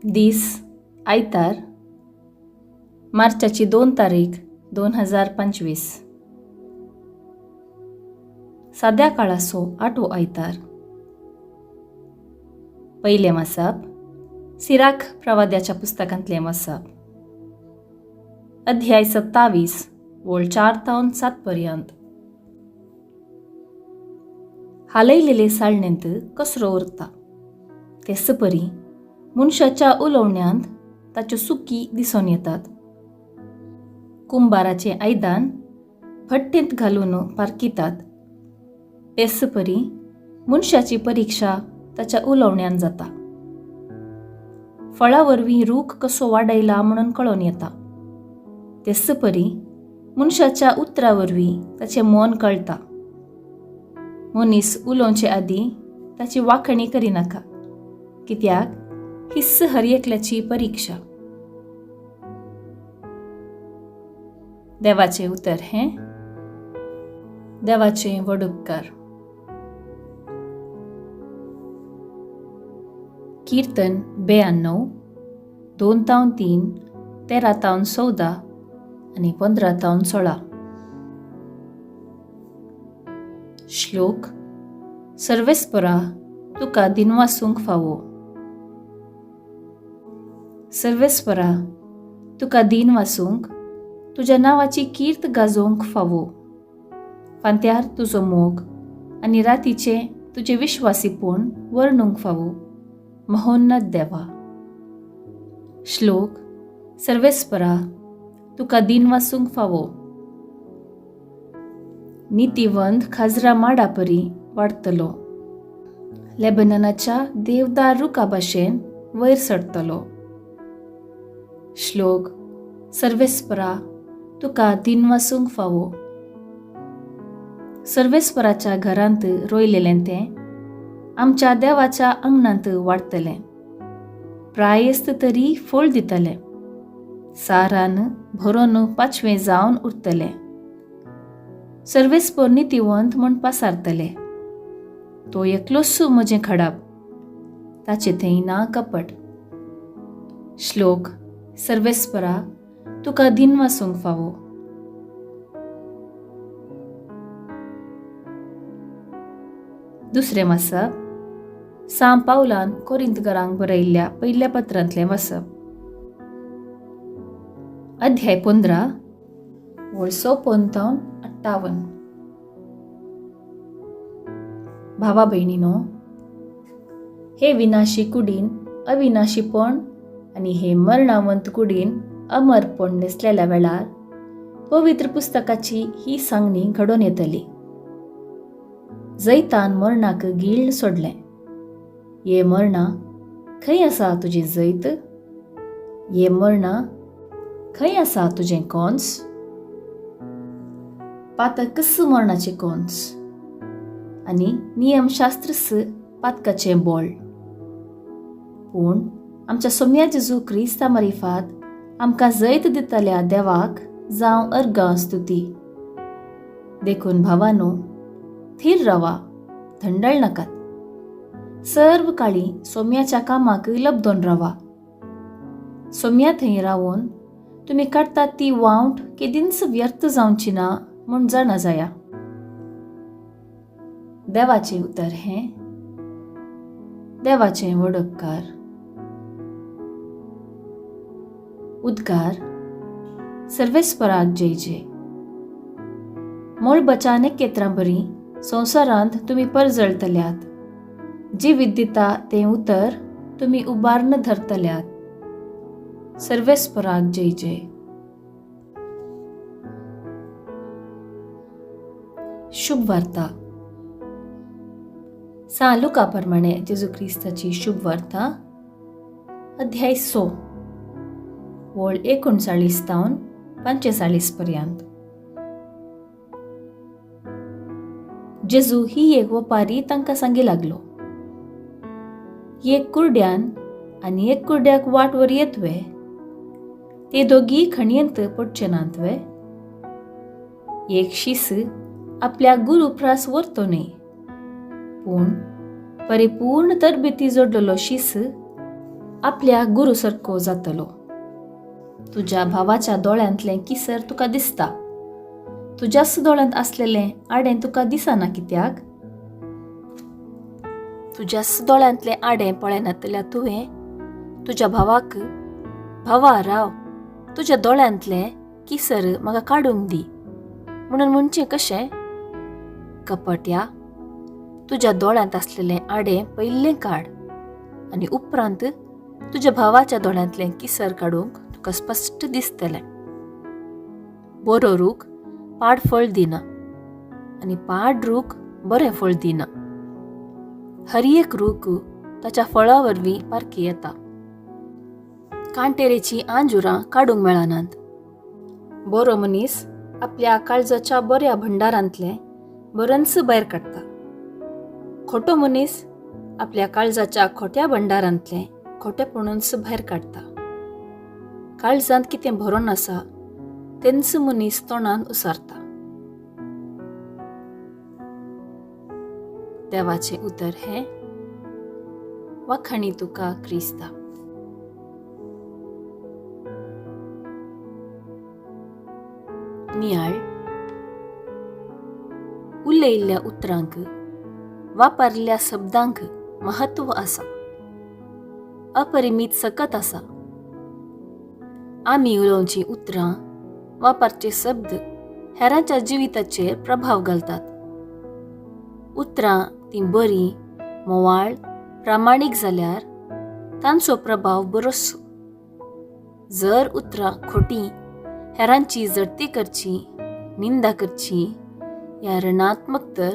दीस आयतार मार्चाची 2 तारीख 2025. साध्या काळाचो 8वो आयतार. पहिले मासाप सिराक प्रवाद्याच्या पुस्तकांतले मासाप. अध्याय 27 वोळ 4 तावन 7 पर्यंत. हालयलेले साळणेंत कसरो उरता तेच परी मनशाच्या उलोवण्यांत ताच्यो चुकी दिसून येतात. कुंभाराचे आयदान भट्टेंत घालून पारकितात तेच परी मनशाची परीक्षा ताच्या उलोवण्यान जाता. फळा वरवीं रूख कसो वाडयला म्हणून कळोन येता तेच परी मनशाच्या उतरा वरवीं ताचें मन कळटा. मनीस उलोवचे आदीं ताची वाखणी करिनाका, कित्याक हिस्स हरयेकल्याची परीक्षा. देवाचे उतर हें. देवाचे व्हड उपकार. कीर्तन 92 2 तावन 3 13 तावन 14 आणि 15 तावन 16. श्लोक. सर्वेस्परा तुका दिनवासूंक फावो. सर्वेस्परा तुका दिन वासूंक तुज्या नांवाची कीर्त गाजोवंक फावो. फांत्यार तुजो मोग आनी रातीचे तुजे विश्वासीपण वर्णूंक फावो. महोन्नत देवा. श्लोक. सर्वेस्परा तुका दिन वासूंक फावो. नितीवंत खाजरा माडा परी वाडतलो. लेबननाच्या देवदार रुखा भाशेन वयर सडतलो. श्लोक. सर्वेस्परा तुका दिन वासूंक फावो. सर्वेस्पराच्या घरांत रोयलेलें तें आमच्या देवाच्या अंगणांत वाडतलें. प्रायस्त तरी फळ दितलें. सारान भरोन पाचवें जावन उरतलें. सर्वेस्पर नितीवंत म्हूण पासारतले. तो एकलोच म्हजें खडाप, ताचे थंय ना कपट. श्लोक. सर्वेस्परा तुका दिन वासूंक फावो. दुसरें वाचप. सांत पावलान कोरिंथकारांक बरयल्ल्या पयल्या पत्रांतलें वाचप. अध्याय 15 वोळ 56 तावन 58. भावा भयणीनो, हे विनाशी कुडीन अविनाशीपण आनी हे मरणावंत कुडीन अमरपण नेसलेल्या वेळार पवित्र पुस्तकाची ही सांगणी घडोवन येतली. जैतान मरणाक गीळ सोडलें. ये मरणा, खंय आसा तुजें जैत? ये मरणा, खंय आसा तुजें कोन्स? पातकस मरणाचे कोन्स आनी नियमशास्त्रस पातकाचें बोळ. पूण आमच्या सोम्या जेजू क्रिस्ता मारिफात आमकां जैत दितल्या देवाक जावं अर्गां स्तुती. देखून भावानो, थीर रावा, थंडळ नाकात. सर्व काळी सोम्याच्या कामाक लबदोन रावा. सोम्या थंय रावून तुमी काडटात ती वावट केदींच व्यर्थ जावची ना म्हूण जाणा जाया. देवाचे उतर हें. देवाचे व्हड उपकार. उद्गार. सर्वेस्पराक जय जय. मोळ बचाने केत्रां बरी संवसारांत तुमी परजळतल्यात. जी विद्यता तें उतर तुमी उबारण धरतल्यात. सर्वेस्पराक जय जय. शुभ वार्ता. सांत लुका प्रमाणे जेजू क्रिस्ताची शुभ वार्ता. अध्याय 6 वोळ 39 तावन 45 पर्यंत. जेजू ही एक वपारी तांकां सांगी लागलो. एक कुरड्यान आनी एक कुरड्याक वाट वर येतवे. ते दोगी खणयेंत पडचे नातवे. एक शीस आपल्या गुरुप्रास व्हरतो न्ही, पूण परिपूर्ण तरबेती जोडलेलो शीस आपल्या गुरुसारको जातलो. तुज्या भावाच्या दोळ्यांतले किसर तुका दिसता. तुज्याच दोळ्यांत असलेले आडें तुका दिसना कित्याक? तुज्याच दोळ्यांतले आडें पळयनातल्या तुवें तुज्या भावाक, भावा राव, तुज्या दोळ्यांतले किसर म्हाका काडूंक दी म्हणून म्हणचें कशें? कपट्या, तुज्या दोळ्यांत असलेलें आडें पयलें काड आनी उपरांत तुज्या भावाच्या दोळ्यांतलें किसर काडूंक तुका स्पश्ट दिसतलें. बरो रूख पाड फळ दिना आनी पाड रूख बरें फळ दिना. हर एक रूख ताच्या फळा वरवीं पारखी येता. कांटेरेची आंजुरां काडूंक मेळनात. बरो मनीस आपल्या काळजाच्या बऱ्या भंडारांतलें बरंच भायर काडटा. खोटो मनीस आपल्या काळजाच्या खोट्या भंडारांतलें खोटेपणूच भायर काडटा. काळजांत कितें भरोन आसा तेंच मनीस तोंडान उसारता. देवाचें उतर हें, वखाणी तुका क्रिस्ता. नियाळ. उलयिल्ल्या उतरांक, वापरल्या शब्दांक महत्व आसा. अपरिमीत सकत आसा. आमी उलोवची उतरां, वापरचे शब्द हेरांच्या जिविताचेर प्रभाव घालतात. उतरां ती बरी, मोवाळ, प्रामाणीक जाल्यार तांचो प्रभाव बरोसो. जर उतरां खोटी, हेरांची जडती करची, निंदा करची या ऋणात्मक तर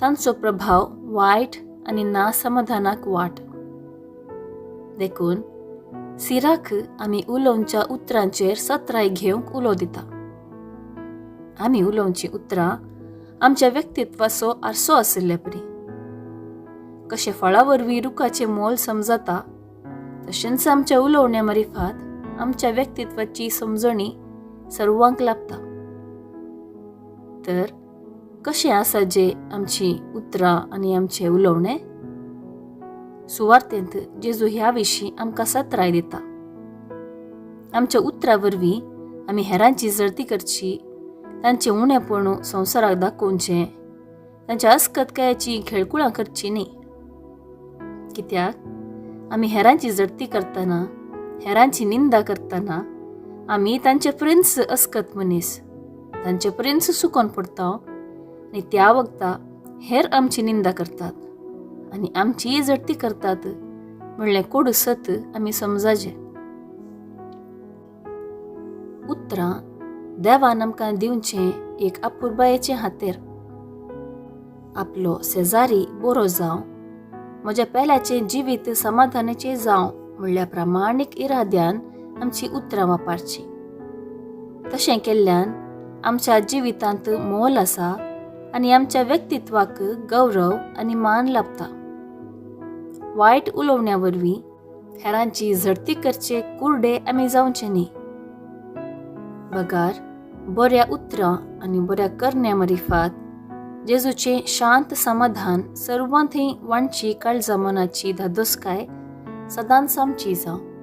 तांचो प्रभाव वायट आनी नासमाधानाक वाट. देखून सिराक आमी उलोवच्या उतरांचेर सत्राय घेवंक उलो दिता. आमी उलोवची उतरां आमच्या व्यक्तित्वाचो आरसो आशिल्ले परी. कशें फळा वरवीं रुखाचें मोल समजता तशेंच आमच्या उलोवण्या मारिफात आमच्या व्यक्तित्वाची समजणी सर्वांक लाभता. तर कशें आसा जे आमची उतरां आनी आमचें उलोवणें? सुवार्थेंत जेजू ह्या विशीं आमकां सत्राय दिता. आमच्या उतरां वरवीं आमी हेरांची जळती करची, तांचें उणेपण संवसाराक दाखोवचें, तांच्या अस्कतकायाची खेळकुळां करची न्ही. कित्याक आमी हेरांची जडती करतना, हेरांची निंदा करतना आमी तांचे प्रिन्स अस्कत मनीस, तांचे प्रिन्स सुकोन पडटा आनी त्या वक्ता हेर आमची निंदा करतात आनी आमची जडती करतात म्हणलें कोडूसत आमी समजाचें. उतरां देवान आमकां दिवचें एक अपुरबायेचें हातेर. आपलो शेजारी बरो जावं, म्हज्या पेल्याचें जिवीत समाधानाचें जावं म्हणल्या प्रामाणीक इराद्यान आमची उतरां वापरची. तशें केल्ल्यान आमच्या जिवितांत मोल आसा आनी आमच्या व्यक्तित्वाक गौरव आनी मान लाभता. वायट उलोवण्या वरवीं हेरांची झडती करचे कुर्डे आमी जावचे न्ही. बगार बऱ्या उतरां आनी बऱ्या करण्या मारिफात जेजूचें शांत समाधान सर्वां थंय वांटची काळजा मनाची धादोसकाय सदांच आमची जावं.